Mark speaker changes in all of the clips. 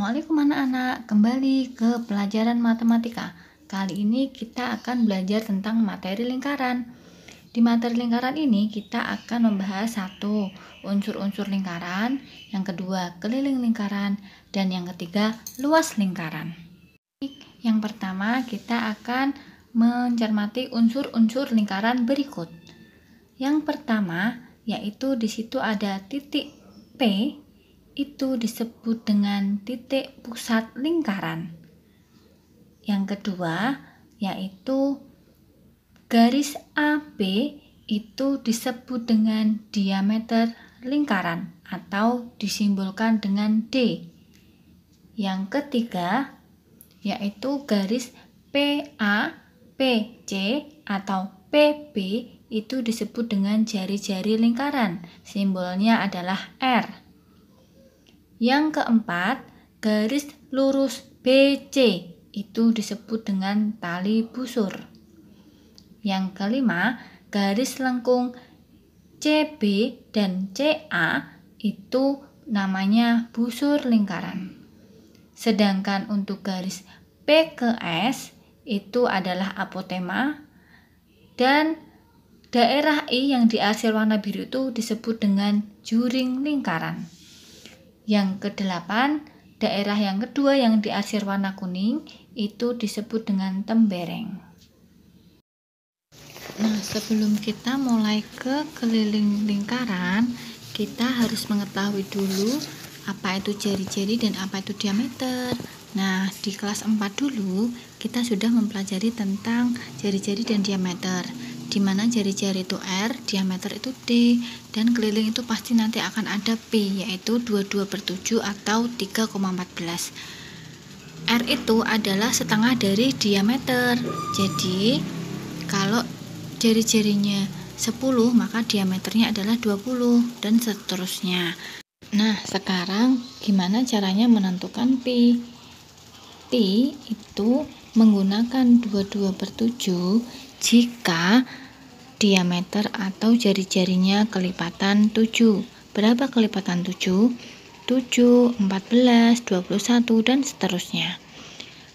Speaker 1: Assalamualaikum anak-anak, kembali ke pelajaran matematika. Kali ini kita akan belajar tentang materi lingkaran. Di materi lingkaran ini kita akan membahas satu, unsur-unsur lingkaran, yang kedua, keliling lingkaran, dan yang ketiga, luas lingkaran. Yang pertama, kita akan mencermati unsur-unsur lingkaran berikut. Yang pertama, yaitu di situ ada titik P, itu disebut dengan titik pusat lingkaran. Yang kedua, yaitu garis AB itu disebut dengan diameter lingkaran atau disimbolkan dengan D. Yang ketiga, yaitu garis PA, PC atau PB itu disebut dengan jari-jari lingkaran. Simbolnya adalah R. Yang keempat, garis lurus BC itu disebut dengan tali busur. Yang kelima, garis lengkung CB dan CA itu namanya busur lingkaran. Sedangkan untuk garis P ke S itu adalah apotema, dan daerah I yang diarsir warna biru itu disebut dengan juring lingkaran. Yang kedelapan, daerah yang kedua yang diarsir warna kuning itu disebut dengan tembereng. Nah, sebelum kita mulai ke keliling lingkaran, kita harus mengetahui dulu apa itu jari-jari dan apa itu diameter. Nah, di kelas 4 dulu kita sudah mempelajari tentang jari-jari dan diameter, di mana jari-jari itu R, diameter itu D, dan keliling itu pasti nanti akan ada P, yaitu 22/7 atau 3,14. R itu adalah setengah dari diameter. Jadi, kalau jari-jarinya 10, maka diameternya adalah 20, dan seterusnya. Nah, sekarang gimana caranya menentukan P? P itu menggunakan 22/7 jika diameter atau jari-jarinya kelipatan 7. Berapa kelipatan 7? 7, 14, 21, dan seterusnya.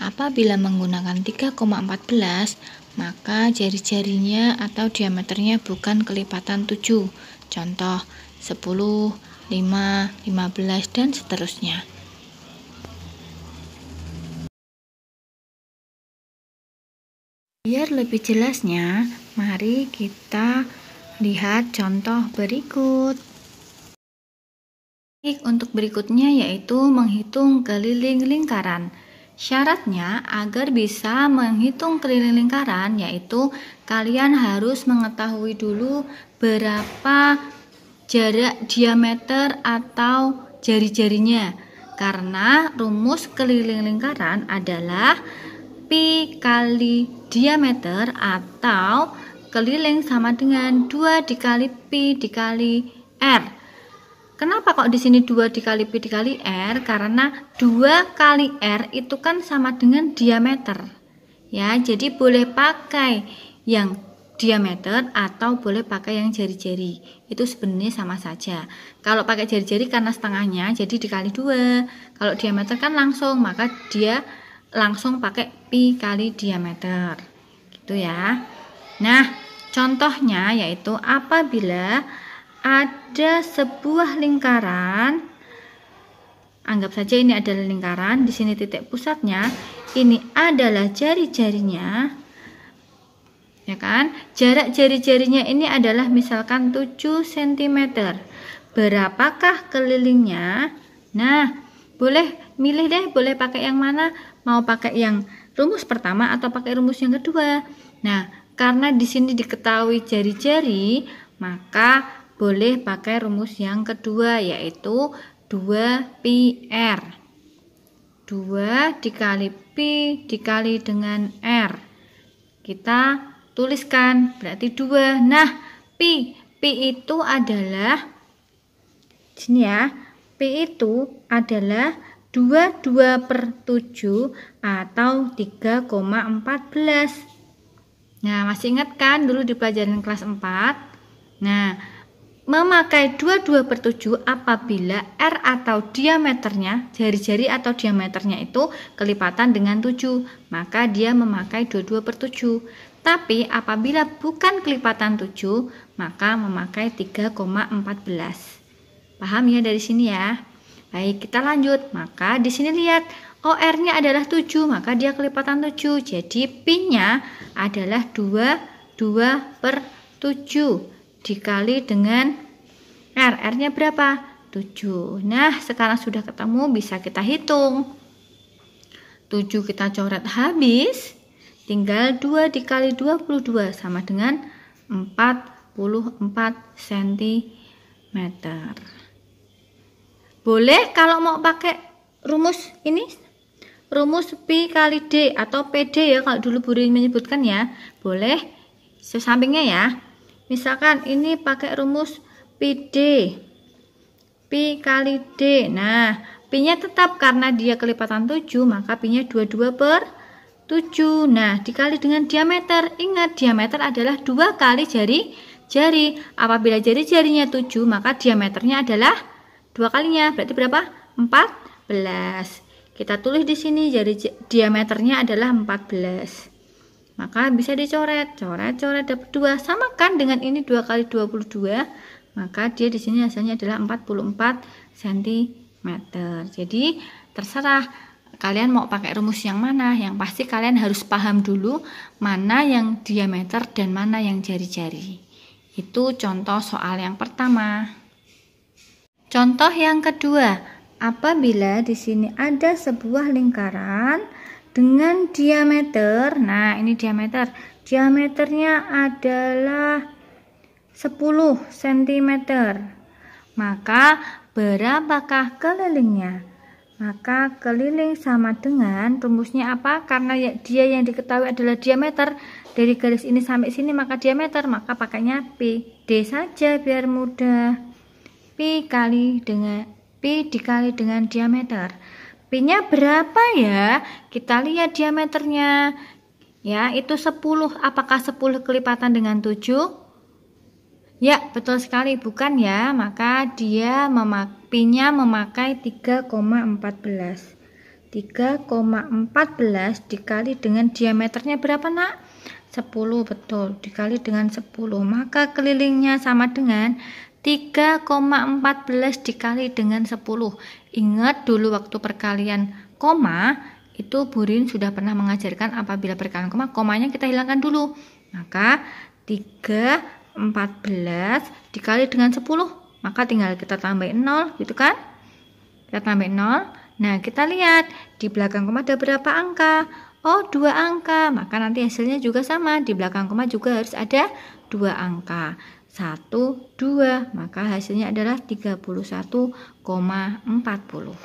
Speaker 1: Apabila menggunakan 3,14, maka jari-jarinya atau diameternya bukan kelipatan 7. Contoh 10, 5, 15, dan seterusnya. Biar lebih jelasnya, mari kita lihat contoh berikut. Untuk berikutnya yaitu menghitung keliling lingkaran. Syaratnya agar bisa menghitung keliling lingkaran yaitu kalian harus mengetahui dulu berapa jarak diameter atau jari-jarinya. Karena rumus keliling lingkaran adalah Pi kali diameter atau keliling sama dengan 2 dikali Pi dikali R. Kenapa kok di sini 2 dikali Pi dikali R? Karena 2 kali R itu kan sama dengan diameter. Ya, jadi boleh pakai yang diameter atau boleh pakai yang jari-jari. Itu sebenarnya sama saja. Kalau pakai jari-jari karena setengahnya jadi dikali 2. Kalau diameter kan langsung, maka dia langsung pakai Pi kali diameter. Gitu ya. Nah, contohnya yaitu apabila ada sebuah lingkaran, anggap saja ini adalah lingkaran, di sini titik pusatnya, ini adalah jari-jarinya, ya kan? Jarak jari-jarinya ini adalah misalkan 7 cm. Berapakah kelilingnya? Nah, boleh milih deh, boleh pakai yang mana? Mau pakai yang rumus pertama atau pakai rumus yang kedua? Nah, karena di sini diketahui jari-jari, maka boleh pakai rumus yang kedua yaitu 2πr. 2 dikali Pi dikali dengan R. Kita tuliskan berarti 2. Nah, Pi itu adalah sini ya. Pi itu adalah 22/7 atau 3,14. Nah, masih ingat kan dulu di pelajaran kelas 4? Nah, memakai 22/7 apabila R atau diameternya, jari-jari atau diameternya itu kelipatan dengan 7, maka dia memakai 22/7. Tapi apabila bukan kelipatan 7, maka memakai 3,14. Paham ya dari sini ya? Baik, kita lanjut. Maka di sini lihat, OR-nya adalah 7, maka dia kelipatan 7. Jadi Pi-nya adalah 22/7 dikali dengan R. R-nya berapa? 7. Nah, sekarang sudah ketemu, bisa kita hitung. 7 kita coret habis, tinggal 2 dikali 22 sama dengan 44 cm. Boleh kalau mau pakai rumus ini, rumus Pi kali D atau PD ya, kalau dulu Bu menyebutkan ya, boleh sesampingnya ya. Misalkan ini pakai rumus PD, Pi kali D. Nah, Pi-nya tetap karena dia kelipatan 7, maka Pi-nya 22/7. Nah, dikali dengan diameter. Ingat, diameter adalah 2 kali jari-jari. Apabila jari-jarinya 7, maka diameternya adalah 2 kalinya. Berarti berapa? 14. Kita tulis di sini diameternya adalah 14. Maka bisa dicoret, coret dapat 2. Samakan dengan ini 2 kali 22, maka dia di sini hasilnya adalah 44 cm. Jadi terserah kalian mau pakai rumus yang mana. Yang pasti kalian harus paham dulu mana yang diameter dan mana yang jari-jari. Itu contoh soal yang pertama. Contoh yang kedua, apabila di sini ada sebuah lingkaran dengan diameter, nah ini diameternya adalah 10 cm, maka berapakah kelilingnya? Maka keliling sama dengan, rumusnya apa? Karena dia yang diketahui adalah diameter, dari garis ini sampai sini maka diameter, maka pakainya Pi. D saja biar mudah. Pi dikali dengan diameter. Pi-nya berapa ya? Kita lihat diameternya. Ya, itu 10. Apakah 10 kelipatan dengan 7? Ya, betul sekali, bukan ya. Maka dia Pi-nya memakai 3,14. 3,14 dikali dengan diameternya berapa, Nak? 10, betul. Dikali dengan 10. Maka kelilingnya sama dengan 3,14 dikali dengan 10. Ingat dulu waktu perkalian koma, itu Bu Rin sudah pernah mengajarkan apabila perkalian koma, komanya kita hilangkan dulu. Maka 3,14 dikali dengan 10, maka tinggal kita tambahin 0, gitu kan? Kita tambahin 0. Nah, kita lihat di belakang koma ada berapa angka? Oh, 2 angka. Maka nanti hasilnya juga sama. Di belakang koma juga harus ada 2 angka. 1, 2, maka hasilnya adalah 31,40.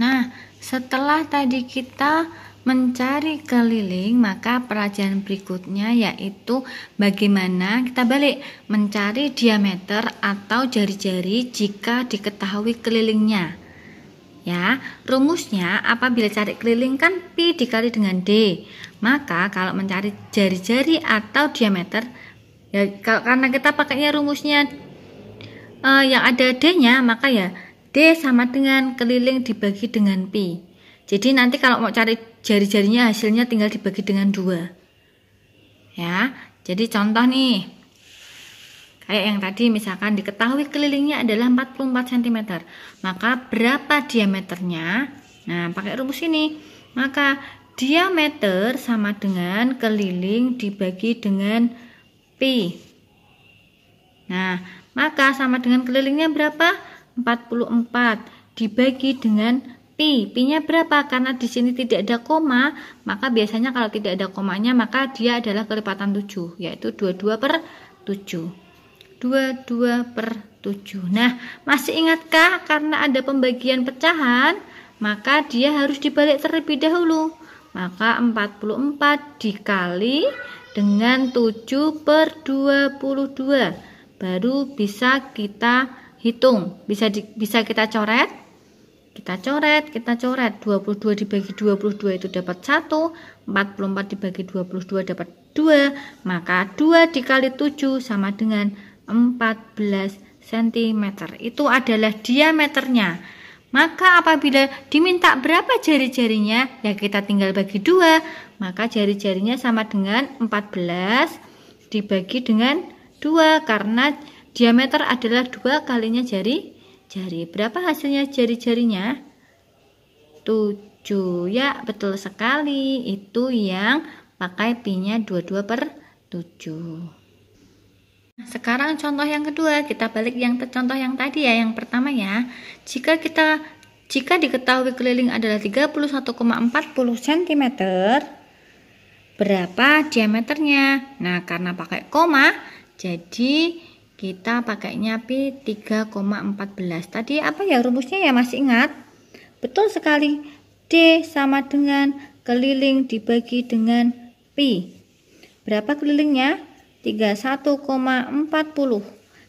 Speaker 1: Nah, setelah tadi kita mencari keliling, maka pelajaran berikutnya yaitu bagaimana kita balik mencari diameter atau jari-jari jika diketahui kelilingnya. Ya, rumusnya apabila cari keliling kan Pi dikali dengan D. Maka kalau mencari jari-jari atau diameter, ya, karena kita pakainya rumusnya yang ada D-nya, maka ya D sama dengan keliling dibagi dengan Pi. Jadi nanti kalau mau cari jari-jarinya hasilnya tinggal dibagi dengan 2. Ya, jadi contoh nih. Kayak yang tadi misalkan diketahui kelilingnya adalah 44 cm. Maka berapa diameternya? Nah, pakai rumus ini. Maka diameter sama dengan keliling dibagi dengan Pi. Nah, maka sama dengan kelilingnya berapa? 44 dibagi dengan Pi. Pi-nya berapa? Karena di sini tidak ada koma, maka biasanya kalau tidak ada komanya maka dia adalah kelipatan 7, yaitu 22/7. 22/7. Nah, masih ingatkah karena ada pembagian pecahan, maka dia harus dibalik terlebih dahulu. Maka 44 dikali dengan 7/22 baru bisa kita hitung. Bisa kita coret. Kita coret. 22 dibagi 22 itu dapat 1. 44 dibagi 22 dapat 2. Maka 2 dikali 7 sama dengan 14 cm. Itu adalah diameternya. Maka apabila diminta berapa jari-jarinya, ya kita tinggal bagi 2. Maka jari-jarinya sama dengan 14 dibagi dengan 2, karena diameter adalah 2 kalinya jari-jari. Berapa hasilnya jari-jarinya? 7. Ya, betul sekali. Itu yang pakai pi-nya 22/7. Sekarang contoh yang kedua, kita balik yang contoh yang tadi ya, yang pertama ya. Jika diketahui keliling adalah 31,40 cm, berapa diameternya? Nah, karena pakai koma, jadi kita pakainya pi 3,14. Tadi apa ya rumusnya ya, masih ingat? Betul sekali. D sama dengan keliling dibagi dengan pi. Berapa kelilingnya? 31,40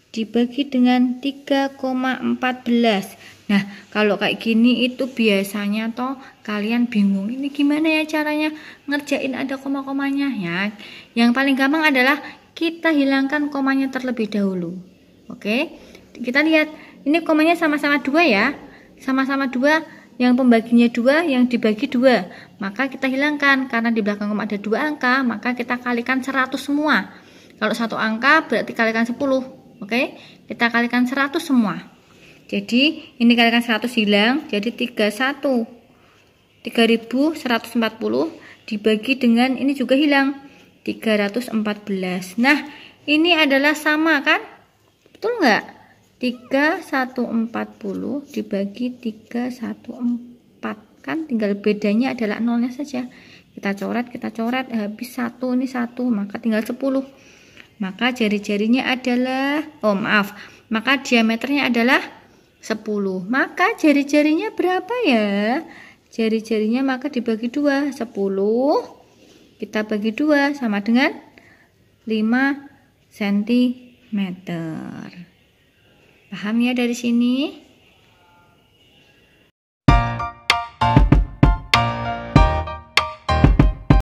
Speaker 1: dibagi dengan 3,14. Nah, kalau kayak gini itu biasanya toh kalian bingung, ini gimana ya caranya ngerjain ada koma-komanya ya. Yang paling gampang adalah kita hilangkan komanya terlebih dahulu. Oke, kita lihat ini komanya sama-sama 2 ya, sama-sama 2, yang pembaginya 2, yang dibagi 2, maka kita hilangkan. Karena di belakang koma ada 2 angka, maka kita kalikan 100 semua. Kalau 1 angka berarti kalikan 10. Oke, kita kalikan 100 semua. Jadi ini kalikan 100 hilang, jadi 3140 dibagi dengan ini juga hilang, 314. Nah, ini adalah sama kan? Betul nggak? 3140 dibagi 314, kan tinggal bedanya adalah nolnya saja. Kita coret, habis 1, ini 1, maka tinggal 10. Maka jari-jarinya adalah, maka diameternya adalah 10. Maka jari-jarinya berapa ya? Jari-jarinya maka dibagi 2, 10 kita bagi 2 sama dengan 5 cm. Paham ya dari sini?